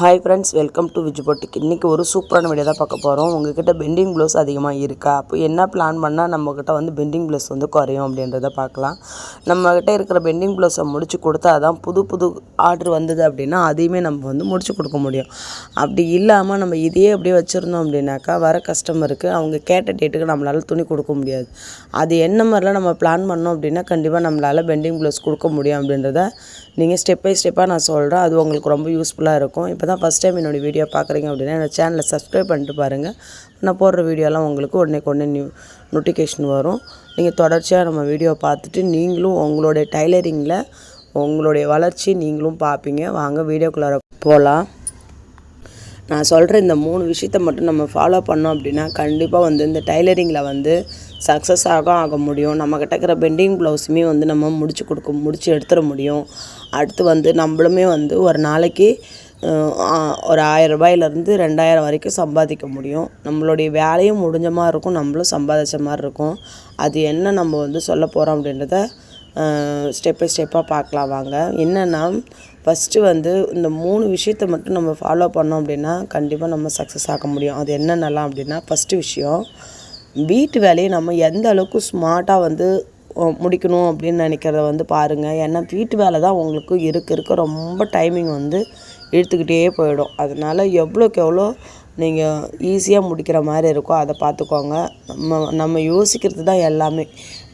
Hi friends, welcome to விஜுபோட்டிக். இன்றைக்கி ஒரு சூப்பரான வீடியோ தான் பார்க்க போகிறோம். உங்கள்கிட்ட பெண்டிங் ப்ளவுஸ் அதிகமாக இருக்கா? அப்போ என்ன பிளான் பண்ணால் நம்மக்கிட்ட பெண்டிங் ப்ளவுஸ் குறையும் அப்படின்றத பார்க்கலாம். நம்மக்கிட்ட இருக்கிற பெண்டிங் ப்ளவுஸை முடிச்சு கொடுத்தா தான் புது ஆர்டர் வந்தது அப்படின்னா அதையுமே நம்ம முடிச்சு கொடுக்க முடியும். அப்படி இல்லாமல் நம்ம இதையே அப்படியே வச்சுருந்தோம் அப்படின்னாக்கா வர கஸ்டமருக்கு அவங்க கேட்ட டேட்டுக்கு நம்மளால் துணி கொடுக்க முடியாது. அது என்ன மாதிரிலாம் நம்ம பிளான் பண்ணோம் அப்படின்னா கண்டிப்பாக நம்மளால் பெண்டிங் ப்ளவுஸ் கொடுக்க முடியும் அப்படின்றத நீங்கள் ஸ்டெப் பை ஸ்டெப்பாக நான் சொல்கிறேன். அது உங்களுக்கு ரொம்ப யூஸ்ஃபுல்லாக இருக்கும். இப்போ தான் ஃபஸ்ட் டைம் என்னோடய வீடியோ பார்க்குறீங்க அப்படின்னா என்னோடய சேனலை சப்ஸ்கிரைப் பண்ணிட்டு பாருங்கள். நான் போடுற வீடியோலாம் உங்களுக்கு உடனே நோட்டிஃபிகேஷன் வரும். நீங்கள் தொடர்ச்சியாக நம்ம வீடியோ பார்த்துட்டு நீங்களும் உங்களுடைய டைலரிங்கில் உங்களுடைய வளர்ச்சி நீங்களும் பார்ப்பீங்க. வாங்க வீடியோக்குள்ளார போகலாம். நான் சொல்கிற இந்த 3 விஷயத்தை மட்டும் நம்ம ஃபாலோ பண்ணோம் அப்படின்னா கண்டிப்பாக இந்த டைலரிங்கில் சக்ஸஸ் ஆக முடியும். நம்மக்கிட்ட இருக்கிற பெண்டிங் ப்ளவுஸுமே நம்ம முடிச்சு எடுத்துட முடியும். அடுத்து நம்மளுமே ஒரு நாளைக்கு ஒரு 1000 ரூபாயிலேருந்து 2000 வரைக்கும் சம்பாதிக்க முடியும். நம்மளுடைய வேலையும் முடிஞ்ச மாதிரி இருக்கும், நம்மளும் சம்பாதிச்ச மாதிரி இருக்கும். அது என்ன நம்ம சொல்ல போகிறோம் அப்படின்றத ஸ்டெப் பை ஸ்டெப்பாக பார்க்கலாம் வாங்க. என்னென்னா ஃபஸ்ட்டு இந்த 3 விஷயத்தை மட்டும் நம்ம ஃபாலோ பண்ணோம் அப்படின்னா கண்டிப்பாக நம்ம சக்ஸஸ் ஆக முடியும். அது என்னென்னலாம் அப்படின்னா, ஃபஸ்ட்டு விஷயம், வீட்டு வேலையை நம்ம எந்த அளவுக்கு ஸ்மார்ட்டாக முடிக்கணும் அப்படின்னு நினைக்கிறத பாருங்கள். ஏன்னா வீட்டு வேலை தான் உங்களுக்கு இருக்க ரொம்ப டைமிங் இழுத்துக்கிட்டே போயிடும். அதனால் எவ்வளோக்கு எவ்வளோ நீங்கள் ஈஸியாக முடிக்கிற மாதிரி இருக்கோ அதை பார்த்துக்கோங்க. நம்ம யோசிக்கிறது தான் எல்லாமே.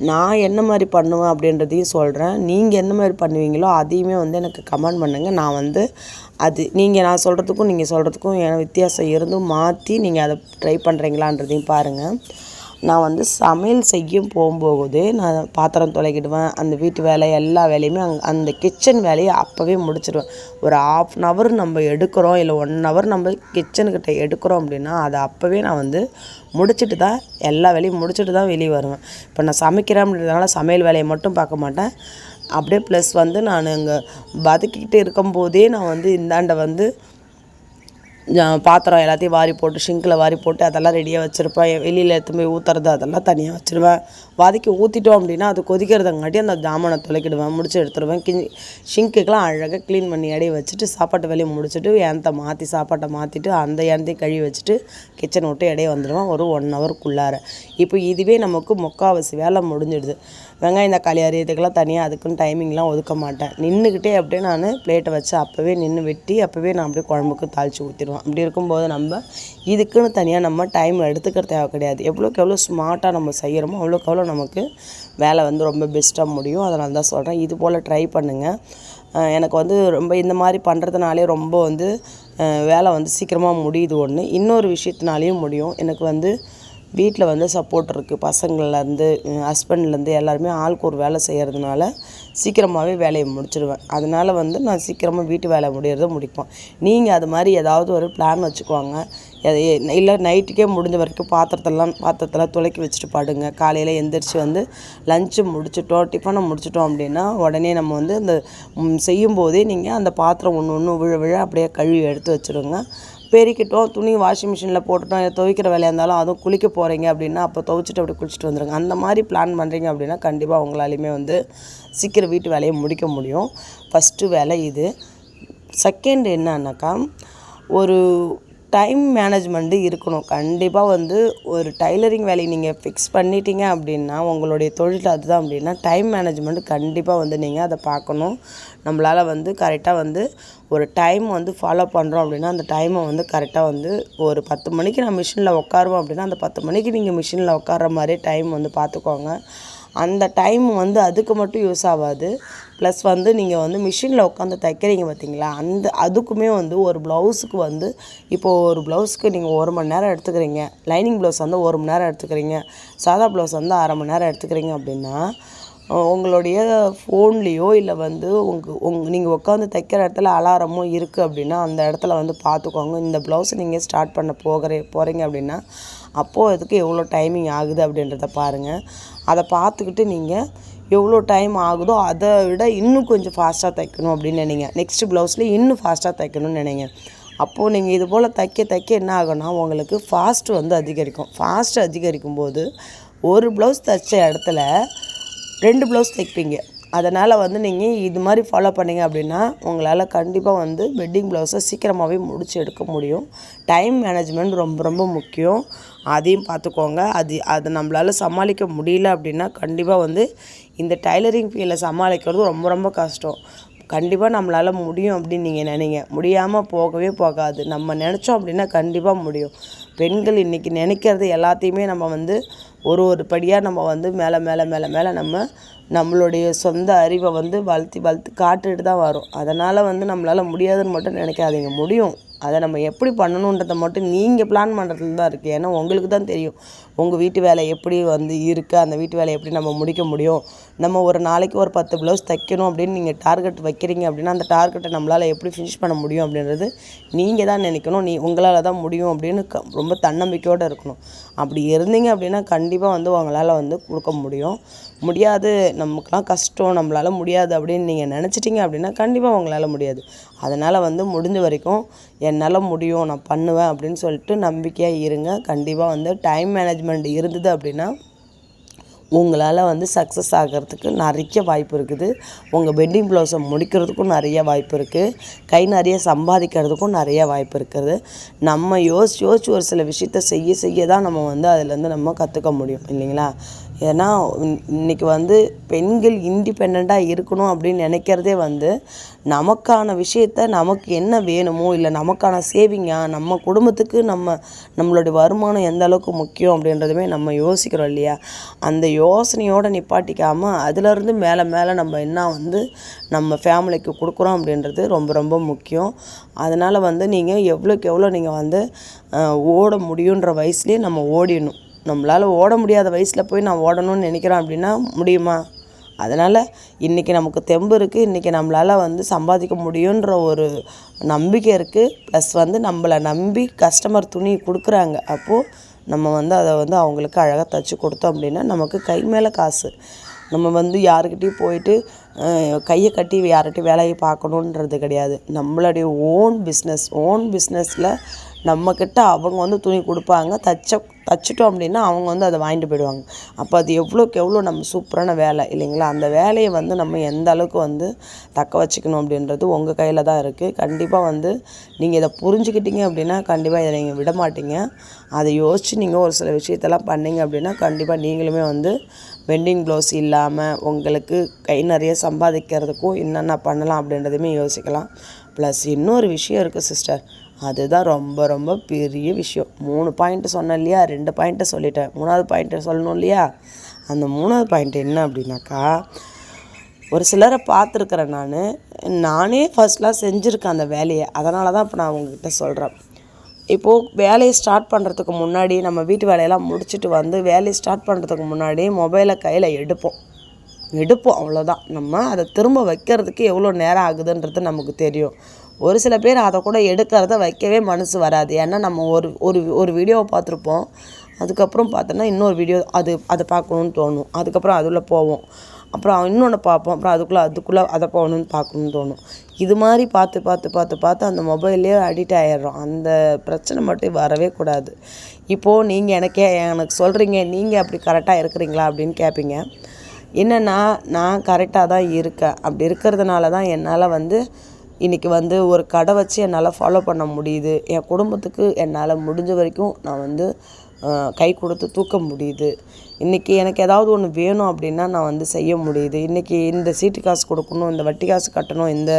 நான் என்ன மாதிரி பண்ணுவேன் அப்படின்றதையும் சொல்கிறேன். நீங்கள் என்ன மாதிரி பண்ணுவீங்களோ அதையுமே எனக்கு கமெண்ட் பண்ணுங்கள். நான் அது நான் சொல்கிறதுக்கும் நீங்கள் சொல்கிறதுக்கும் வித்தியாசம் இருந்தும் மாற்றி நீங்கள் அதை ட்ரை பண்ணுறீங்களான்றதையும் பாருங்கள். நான் சமையல் செய்யும் போகும்போது நான் பாத்திரம் துளைக்கிடுவேன். அந்த வீட்டு வேலை எல்லா வேலையுமே அந்த கிச்சன் வேலையை அப்போவே முடிச்சிடுவேன். ஒரு 1/2 hour நம்ம எடுக்கிறோம், இல்லை 1 hour நம்ம கிச்சனுக்கிட்ட எடுக்கிறோம் அப்படின்னா அதை அப்போவே நான் முடிச்சுட்டு தான் எல்லா வேலையும் முடிச்சுட்டு தான் வெளியே வருவேன். இப்போ நான் சமைக்கிறேன் அப்படின்றதுனால சமையல் வேலையை மட்டும் பார்க்க மாட்டேன். அப்படியே ப்ளஸ் நான் இங்கே வதக்கிக்கிட்டு இருக்கும்போதே நான் இந்தாண்ட பாத்திரம் எல்லாத்தையும் வாரி போட்டு ஷிங்கில் வாரி போட்டு அதெல்லாம் ரெடியாக வச்சுருப்பேன். வெளியில் எடுத்து போய் ஊற்றுறது அதெல்லாம் தனியாக வச்சுருவேன். வதக்கி ஊற்றிட்டோம் அப்படின்னா அது கொதிக்கிறதுங்காட்டி அந்த ஜாமானை துளைக்கிடுவேன், முடிச்சு எடுத்துடுவேன். ஷிங்க்குக்கெலாம் அழகாக க்ளீன் பண்ணி இடையே வச்சுட்டு சாப்பாட்டு வேலையை முடிச்சுட்டு சாப்பாட்டை மாற்றிட்டு அந்த எண்ணத்தையும் கழுவி வச்சுட்டு கிச்சனை விட்டு இடையே வந்துடுவேன் ஒரு 1 hourக்குள்ளார. இப்போ இதுவே நமக்கு முக்கால்வாசி வேலை முடிஞ்சிடுது. வெங்காயம் தக்காளி அரியதுக்கெல்லாம் தனியாக அதுக்குன்னு டைமிங்லாம் ஒதுக்க மாட்டேன். நின்றுக்கிட்டே அப்படியே நான் பிளேட்டை வச்சு அப்போவே நின்று வெட்டி அப்போவே நான் அப்படியே குழம்புக்கு தாளித்து ஊற்றிடுவேன். அப்படி இருக்கும்போது நம்ம இதுக்குன்னு தனியாக நம்ம டைம் எடுத்துக்கிற தேவை கிடையாது. எவ்வளோக்கு எவ்வளோ ஸ்மார்ட்டாக நம்ம செய்கிறோமோ அவ்வளோக்கு எவ்வளோ நமக்கு வேலை ரொம்ப பெஸ்ட்டாக முடியும். அதனால தான் சொல்கிறேன், இது போல் ட்ரை பண்ணுங்கள். எனக்கு ரொம்ப இந்த மாதிரி பண்ணுறதுனாலே ரொம்ப வேலை சீக்கிரமாக முடியுது. ஒன்று இன்னொரு விஷயத்தினாலேயும் முடியும். எனக்கு வீட்டில் சப்போர்ட் இருக்குது. பசங்கள்லேருந்து ஹஸ்பண்ட்லேருந்து எல்லாருமே ஆளுக்கு ஒரு வேலை செய்கிறதுனால சீக்கிரமாகவே வேலையை முடிச்சிடுவேன். அதனால் நான் சீக்கிரமாக வீட்டு வேலை முடிப்பேன். நீங்கள் அது மாதிரி ஏதாவது ஒரு பிளான் வச்சுக்குவாங்க. இல்லை நைட்டுக்கே முடிஞ்ச வரைக்கும் பாத்திரத்தெல்லாம் துலக்கி வச்சுட்டு படுங்க. காலையில் எந்திரிச்சு லஞ்சு முடிச்சிட்டோம், டிஃபனை முடிச்சிட்டோம் அப்படின்னா உடனே நம்ம இந்த செய்யும்போதே நீங்கள் அந்த பாத்திரம் ஒன்று விழ அப்படியே கழுவி எடுத்து வச்சுருங்க. பெருக்கிட்டோம், துணி வாஷிங் மிஷினில் போட்டுட்டோம், துவைக்கிற வேலையாக இருந்தாலும் அதுவும் குளிக்க போகிறீங்க அப்படின்னா அப்போ துவைச்சிட்டு அப்படி குளிச்சுட்டு வந்துடுங்க. அந்த மாதிரி பிளான் பண்ணுறீங்க அப்படின்னா கண்டிப்பாக உங்களாலையுமே சீக்கிரம் வீட்டு வேலையை முடிக்க முடியும். ஃபஸ்ட்டு வேலை இது. செகண்ட் என்னன்னாக்கா, ஒரு டைம் மேனேஜ்மெண்ட்டு இருக்கணும். கண்டிப்பாக ஒரு டைலரிங் வேலையை நீங்கள் ஃபிக்ஸ் பண்ணிட்டீங்க அப்படின்னா உங்களுடைய தொழில் அதுதான் அப்படின்னா டைம் மேனேஜ்மெண்ட் கண்டிப்பாக நீங்கள் அதை பார்க்கணும். நம்மளால் கரெக்டாக ஒரு டைம் ஃபாலோ பண்ணுறோம் அப்படின்னா அந்த டைமை கரெக்டாக ஒரு 10 மணிக்கு நான் மிஷினில் உட்காருவோம் அப்படின்னா அந்த 10 மணிக்கு நீங்கள் மிஷினில் உட்கார்ற மாதிரி டைம் பார்த்துக்கோங்க. அந்த டைம் அதுக்கு மட்டும் யூஸ் ஆகாது. ப்ளஸ் நீங்கள் மிஷினில் உட்காந்து தைக்கிறீங்க பார்த்தீங்களா, அதுக்குமே ஒரு ப்ளவுஸுக்கு இப்போது ஒரு ப்ளவுஸுக்கு நீங்கள் 1 மணி நேரம் எடுத்துக்கிறீங்க. லைனிங் ப்ளவுஸ் 1 மணி நேரம் எடுத்துக்கிறீங்க. சாதா ப்ளவுஸ் 1/2 மணி நேரம் எடுத்துக்கிறீங்க அப்படின்னா உங்களுடைய ஃபோன்லேயோ இல்லை நீங்கள் உட்காந்து தைக்கிற இடத்துல அலாரமோ இருக்குது அப்படின்னா அந்த இடத்துல பார்த்துக்கோங்க. இந்த ப்ளவுஸை நீங்கள் ஸ்டார்ட் பண்ண போகிறீங்க அப்படின்னா அப்போது அதுக்கு எவ்வளோ டைமிங் ஆகுது அப்படின்றத பாருங்கள். அதை பார்த்துக்கிட்டு நீங்கள் எவ்வளோ டைம் ஆகுதோ அதை விட இன்னும் கொஞ்சம் ஃபாஸ்ட்டாக தைக்கணும் அப்படின்னு நினைங்க. நெக்ஸ்ட்டு ப்ளவுஸில் இன்னும் ஃபாஸ்ட்டாக தைக்கணும்னு நினைங்க. அப்போது நீங்கள் இது போல் தைக்க என்ன ஆகும்னா உங்களுக்கு ஃபாஸ்ட்டு அதிகரிக்கும். அதிகரிக்கும் போது ஒரு ப்ளவுஸ் தைச்ச இடத்துல 2 ப்ளவுஸ் தைப்பீங்க. அதனால் வந்து நீங்கள் இது மாதிரி ஃபாலோ பண்ணிங்க அப்படின்னா உங்களால் கண்டிப்பாக வந்து வெட்டிங் ப்ளவுஸை சீக்கிரமாகவே முடித்து எடுக்க முடியும். டைம் மேனேஜ்மெண்ட் ரொம்ப ரொம்ப முக்கியம். அதையும் பார்த்துக்கோங்க. அதை நம்மளால் சமாளிக்க முடியல அப்படின்னா கண்டிப்பாக வந்து இந்த டைலரிங் ஃபீல்டை சமாளிக்கிறது ரொம்ப ரொம்ப கஷ்டம். கண்டிப்பாக நம்மளால் முடியும் அப்படின்னு நீங்கள் நினைங்க. முடியாமல் போகவே போகாது. நம்ம நினச்சோம் அப்படின்னா கண்டிப்பாக முடியும். பெண்கள் இன்றைக்கி நினைக்கிறது எல்லாத்தையுமே நம்ம வந்து ஒரு படியாக நம்ம வந்து மேலே மேலே மேலே மேலே நம்மளுடைய சொந்த அறிவை வந்து வளர்த்து காட்டுட்டு தான் வரும். அதனால் வந்து நம்மளால் முடியாதுன்னு மட்டும் நினைக்காதீங்க. முடியும். அதை நம்ம எப்படி பண்ணணுன்றதை மட்டும் நீங்கள் பிளான் பண்ணுறதுல தான் இருக்குது. ஏன்னா உங்களுக்கு தான் தெரியும் உங்கள் வீட்டு வேலை எப்படி வந்து இருக்குது, அந்த வீட்டு வேலையை எப்படி நம்ம முடிக்க முடியும். நம்ம ஒரு நாளைக்கு ஒரு 10 ப்ளவுஸ் தைக்கணும் அப்படின்னு நீங்கள் டார்கெட் வைக்கிறீங்க அப்படின்னா அந்த டார்கெட்டை நம்மளால் எப்படி ஃபினிஷ் பண்ண முடியும் அப்படின்றது நீங்கள் தான் நினைக்கணும். உங்களால் தான் முடியும் அப்படின்னு ரொம்ப தன்னம்பிக்கையோடு இருக்கணும். அப்படி இருந்தீங்க அப்படின்னா கண்டிப்பாக வந்து உங்களால் வந்து கொடுக்க முடியும். முடியாது, நமக்குலாம் கஷ்டம், நம்மளால் முடியாது அப்படின்னு நீங்கள் நினச்சிட்டிங்க அப்படின்னா கண்டிப்பாக உங்களால் முடியாது. அதனால் வந்து முடிஞ்ச வரைக்கும் என்னால் முடியும், நான் பண்ணுவேன் அப்படின்னு சொல்லிட்டு நம்பிக்கையாக இருங்க. கண்டிப்பாக வந்து டைம் மேனேஜ்மெண்ட் இருந்தது அப்படின்னா உங்களால் வந்து சக்ஸஸ் ஆகிறதுக்கு நிறைய வாய்ப்பு இருக்குது. உங்கள் வெட்டிங் ப்ளவுஸை முடிக்கிறதுக்கும் நிறைய வாய்ப்பு இருக்குது. கை நிறைய சம்பாதிக்கிறதுக்கும் நிறைய வாய்ப்பு இருக்குது. நம்ம யோசிச்சு ஒரு சில விஷயத்த செய்ய தான் நம்ம வந்து அதிலேருந்து நம்ம கற்றுக்க முடியும் இல்லைங்களா? ஏன்னா இன்றைக்கி வந்து பெண்கள் இண்டிபெண்ட்டாக இருக்கணும் அப்படின்னு நினைக்கிறதே வந்து நமக்கான விஷயத்த நமக்கு என்ன வேணுமோ இல்லை நமக்கான சேவிங்காக நம்ம குடும்பத்துக்கு நம்மளுடைய வருமானம் எந்த அளவுக்கு முக்கியம் அப்படின்றதுமே நம்ம யோசிக்கிறோம் இல்லையா? அந்த யோசனையோடு நிப்பாட்டிக்காமல் அதிலேருந்து மேலே நம்ம என்ன வந்து நம்ம ஃபேமிலிக்கு கொடுக்குறோம் அப்படின்றது ரொம்ப ரொம்ப முக்கியம். அதனால் வந்து நீங்கள் எவ்வளோக்கு எவ்வளோ நீங்கள் வந்து ஓட முடியுன்ற வயசுலேயே நம்ம ஓடிடணும். நம்மளால் ஓட முடியாத வயசில் போய் நான் ஓடணும்னு நினைக்கிறேன் அப்படின்னா முடியுமா? அதனால் இன்றைக்கி நமக்கு தெம்பு இருக்குது, இன்றைக்கி நம்மளால் வந்து சம்பாதிக்க முடியுன்ற ஒரு நம்பிக்கை இருக்குது. ப்ளஸ் வந்து நம்மளை நம்பி கஸ்டமர் துணி கொடுக்குறாங்க. அப்போது நம்ம வந்து அதை வந்து அவங்களுக்கு அழகாக தைச்சி கொடுத்தோம் அப்படின்னா நமக்கு கை மேலே காசு. நம்ம வந்து யாருக்கிட்டையும் போயிட்டு கையை கட்டி யார்கிட்டையும் வேலையை பார்க்கணுன்றது கிடையாது. நம்மளுடைய ஓன் பிஸ்னஸில் நம்மக்கிட்ட அவங்க வந்து துணி கொடுப்பாங்க. தைச்சிட்டோம் அப்படின்னா அவங்க வந்து அதை வாங்கிட்டு போயிடுவாங்க. அப்போ அது எவ்வளோக்கு எவ்வளோ நம்ம சூப்பரான வேலை இல்லைங்களா? அந்த வேலையை வந்து நம்ம எந்த அளவுக்கு வந்து தக்க வச்சுக்கணும் அப்படின்றது உங்கள் கையில் தான் இருக்குது. கண்டிப்பாக வந்து நீங்கள் இதை புரிஞ்சுக்கிட்டீங்க அப்படின்னா கண்டிப்பாக இதை நீங்கள் விட மாட்டீங்க. அதை யோசித்து நீங்கள் ஒரு சில விஷயத்தெல்லாம் பண்ணிங்க அப்படின்னா கண்டிப்பாக நீங்களுமே வந்து வெட்டிங் ப்ளவுஸ் இல்லாமல் உங்களுக்கு கை நிறைய சம்பாதிக்கிறதுக்கும் என்னென்ன பண்ணலாம் அப்படின்றதையுமே யோசிக்கலாம். ப்ளஸ் இன்னொரு விஷயம் இருக்குது சிஸ்டர், அதுதான் ரொம்ப ரொம்ப பெரிய விஷயம். 3 பாயிண்ட்டு சொன்னேன் இல்லையா? 2 பாயிண்ட்டை சொல்லிட்டேன். 3வது பாயிண்ட்டை சொல்லணும் இல்லையா? அந்த 3வது பாயிண்ட் என்ன அப்படின்னாக்கா, ஒரு சிலரை பார்த்துருக்குறேன் நானே ஃபர்ஸ்ட்லாம் செஞ்சுருக்கேன் அந்த வேலையை. அதனால தான் இப்போ நான் உங்ககிட்ட சொல்கிறேன். இப்போது வேலையை ஸ்டார்ட் பண்ணுறதுக்கு முன்னாடி நம்ம வீட்டு வேலையெல்லாம் முடிச்சுட்டு வந்து வேலையை ஸ்டார்ட் பண்ணுறதுக்கு முன்னாடி மொபைலை கையில் எடுப்போம் அவ்வளோதான். நம்ம அதை திரும்ப வைக்கிறதுக்கு எவ்வளோ நேரம் ஆகுதுன்றது நமக்கு தெரியும். ஒரு சில பேர் அதை கூட எடுக்கிறத வைக்கவே மனசு வராது. ஏன்னா நம்ம ஒரு வீடியோவை பார்த்துருப்போம், அதுக்கப்புறம் பார்த்தோன்னா இன்னொரு வீடியோ அதை பார்க்கணுன்னு தோணும். அதுக்கப்புறம் அதில் போவோம், அப்புறம் இன்னொன்று பார்ப்போம், அப்புறம் அதுக்குள்ளே அதை போகணுன்னு பார்க்கணுன்னு தோணும். இது மாதிரி பார்த்து அந்த மொபைல்லே அடிக்ட் ஆகிடுறோம். அந்த பிரச்சனை மட்டும் வரவே கூடாது. இப்போது நீங்கள் எனக்கு சொல்கிறீங்க, நீங்கள் அப்படி கரெக்டாக இருக்கிறீங்களா அப்படின்னு கேட்பீங்க. என்னென்னா நான் கரெக்டாக தான் இருக்கேன். அப்படி இருக்கிறதுனால தான் என்னால் வந்து இன்றைக்கி வந்து ஒரு கடை வச்சு என்னால் ஃபாலோ பண்ண முடியுது. என் குடும்பத்துக்கு என்னால் முடிஞ்ச வரைக்கும் நான் வந்து கை கொடுத்து தூக்க முடியுது. இன்றைக்கி எனக்கு ஏதாவது ஒன்று வேணும் அப்படின்னா நான் வந்து செய்ய முடியுது. இன்றைக்கி இந்த சீட்டு காசு கொடுக்கணும், இந்த வட்டி காசு கட்டணும், இந்த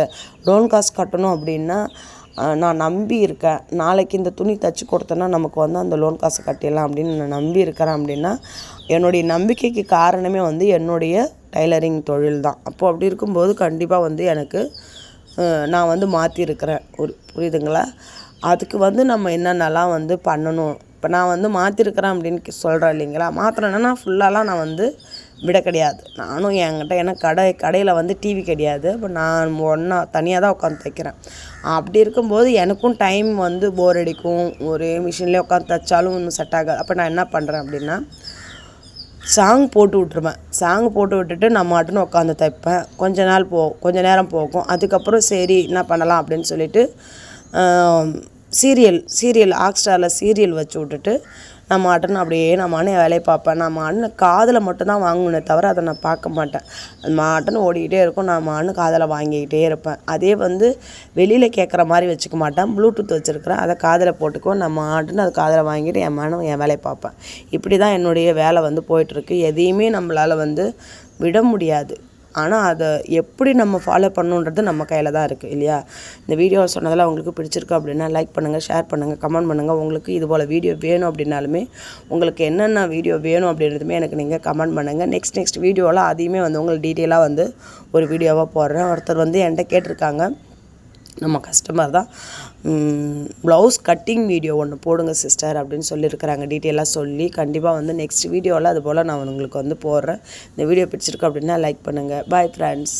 லோன் காசு கட்டணும் அப்படின்னா நான் நம்பி இருக்கேன். நாளைக்கு இந்த துணி தைச்சி கொடுத்தேன்னா நமக்கு வந்து அந்த லோன் காசு கட்டிடலாம் அப்படின்னு நான் நம்பி இருக்கிறேன் அப்படின்னா என்னுடைய நம்பிக்கைக்கு காரணமே வந்து என்னுடைய டைலரிங் தொழில் தான். அப்போது அப்படி இருக்கும்போது கண்டிப்பாக வந்து எனக்கு நான் வந்து மாற்றிருக்கிறேன். புரியுதுங்களா? அதுக்கு வந்து நம்ம என்னென்னலாம் வந்து பண்ணணும். இப்போ நான் வந்து மாற்றிருக்கிறேன் அப்படின்னு சொல்கிறேன் இல்லைங்களா? மாத்திரன்னா ஃபுல்லாலாம் நான் வந்து விட கிடையாது. நானும் என்கிட்ட ஏன்னா கடையில் வந்து டிவி கிடையாது. இப்போ நான் தனியாக தான் உட்காந்து தைக்கிறேன். அப்படி இருக்கும்போது எனக்கும் டைம் வந்து போர் அடிக்கும். ஒரே மிஷின்லேயே உட்காந்து தைச்சாலும் இன்னும் செட் ஆகாது. அப்போ நான் என்ன பண்ணுறேன் அப்படின்னா சாங் போட்டு விட்ருவேன். சாங் போட்டு விட்டுட்டு நான் மாட்டுன்னு உட்காந்து தைப்பேன். கொஞ்ச நேரம் போகும். அதுக்கப்புறம் சரி என்ன பண்ணலாம் அப்படின்னு சொல்லிட்டு சீரியல் ஹாட்ஸ்டாரில் சீரியல் வச்சு விட்டுட்டு நான் மாட்டுன்னு அப்படியே நான் மாட்டுன்னு வேலையை பார்ப்பேன். நான் மாட்டுன்னு காதில் மட்டும்தான் வாங்குவேனே தவிர அதை நான் பார்க்க மாட்டேன். அது மாட்டுன்னு ஓடிக்கிட்டே இருக்கும், நான் மாட்டுன்னு காதில் வாங்கிக்கிட்டே இருப்பேன். அதே வந்து வெளியில் கேட்குற மாதிரி வச்சுக்க மாட்டேன், ப்ளூடூத் வச்சுருக்கிறேன், அதை காதில் போட்டுக்குவேன். நான் மாட்டுன்னு அது காதில் வாங்கிட்டு என் வேலையை பார்ப்பேன். இப்படி தான் என்னுடைய வேலை வந்து போயிட்டுருக்கு. எதையுமே நம்மளால் வந்து விட முடியாது. ஆனால் அதை எப்படி நம்ம ஃபாலோ பண்ணணுன்றது நம்ம கையில் தான் இருக்குது இல்லையா? இந்த வீடியோ சொன்னதெல்லாம் உங்களுக்கு பிடிச்சிருக்கு அப்படின்னா லைக் பண்ணுங்கள், ஷேர் பண்ணுங்கள், கமெண்ட் பண்ணுங்கள். உங்களுக்கு இது போல் வீடியோ வேணும் அப்படின்னாலுமே உங்களுக்கு என்னென்ன வீடியோ வேணும் அப்படின்றதுமே எனக்கு நீங்கள் கமெண்ட் பண்ணுங்கள். நெக்ஸ்ட் வீடியோவில் அதையுமே வந்து உங்களுக்கு டீட்டெயிலாக வந்து ஒரு வீடியோவாக போடுறேன். ஒருத்தர் வந்து என்கிட்ட கேட்டிருக்காங்க, நம்ம கஸ்டமர் தான், ப்ளவுஸ் கட்டிங் வீடியோ ஒன்று போடுங்க சிஸ்டர் அப்படின்னு சொல்லியிருக்கிறாங்க. டீட்டெயிலாக சொல்லி கண்டிப்பாக வந்து நெக்ஸ்ட் வீடியோவில் அது போல் நான் உங்களுக்கு வந்து போடுறேன். இந்த வீடியோ பிடிச்சிருக்கு அப்படின்னா லைக் பண்ணுங்கள். Bye friends.